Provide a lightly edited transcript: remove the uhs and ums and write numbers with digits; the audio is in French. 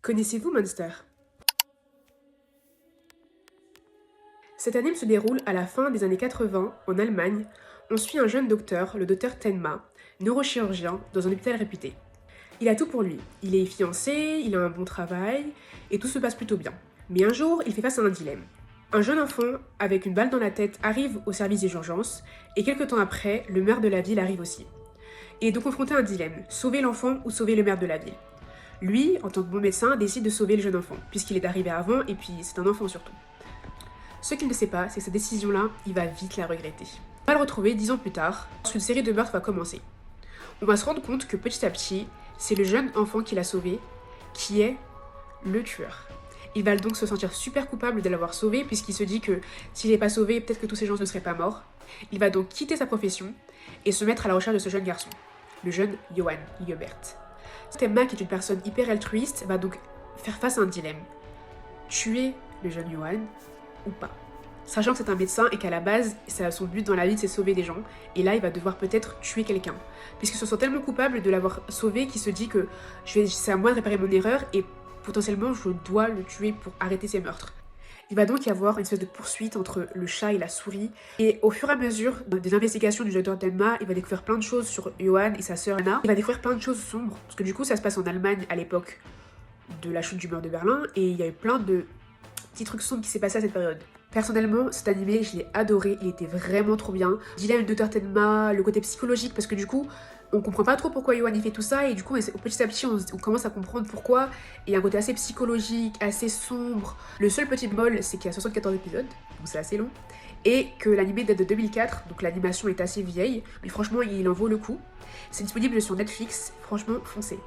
Connaissez-vous Monster? Cet anime se déroule à la fin des années 80 en Allemagne. On suit un jeune docteur, le docteur Tenma, neurochirurgien, dans un hôpital réputé. Il a tout pour lui. Il est fiancé, il a un bon travail, et tout se passe plutôt bien. Mais un jour, il fait face à un dilemme. Un jeune enfant, avec une balle dans la tête, arrive au service des urgences, et quelques temps après, le maire de la ville arrive aussi. Il est donc confronté à un dilemme, sauver l'enfant ou sauver le maire de la ville. Lui, en tant que bon médecin, décide de sauver le jeune enfant, puisqu'il est arrivé avant, et puis c'est un enfant surtout. Ce qu'il ne sait pas, c'est que cette décision-là, il va vite la regretter. On va le retrouver 10 ans plus tard, lorsqu'une série de meurtres va commencer. On va se rendre compte que petit à petit, c'est le jeune enfant qu'il a sauvé qui est le tueur. Il va donc se sentir super coupable de l'avoir sauvé, puisqu'il se dit que s'il n'est pas sauvé, peut-être que tous ces gens ne seraient pas morts. Il va donc quitter sa profession et se mettre à la recherche de ce jeune garçon, le jeune Johann Liebert. Temma, qui est une personne hyper altruiste, va donc faire face à un dilemme. Tuer le jeune Johann ou pas. Sachant que c'est un médecin et qu'à la base, son but dans la vie, c'est sauver des gens. Et là, il va devoir peut-être tuer quelqu'un. Puisqu'il se sent tellement coupable de l'avoir sauvé qu'il se dit que c'est à moi de réparer mon erreur et potentiellement, je dois le tuer pour arrêter ses meurtres. Il va donc y avoir une espèce de poursuite entre le chat et la souris. Et au fur et à mesure des investigations du docteur Tenma, il va découvrir plein de choses sur Johann et sa sœur Anna. Il va découvrir plein de choses sombres. Parce que du coup, ça se passe en Allemagne à l'époque de la chute du mur de Berlin. Et il y a eu plein de petits trucs sombres qui s'est passé à cette période. Personnellement, cet animé, je l'ai adoré, il était vraiment trop bien. Dilemme du Dr Tenma, le côté psychologique, parce que du coup, on comprend pas trop pourquoi Johann fait tout ça, et du coup, petit à petit, on commence à comprendre pourquoi. Et il y a un côté assez psychologique, assez sombre. Le seul petit bémol, c'est qu'il y a 74 épisodes, donc c'est assez long, et que l'animé date de 2004, donc l'animation est assez vieille, mais franchement, il en vaut le coup. C'est disponible sur Netflix, franchement, foncez.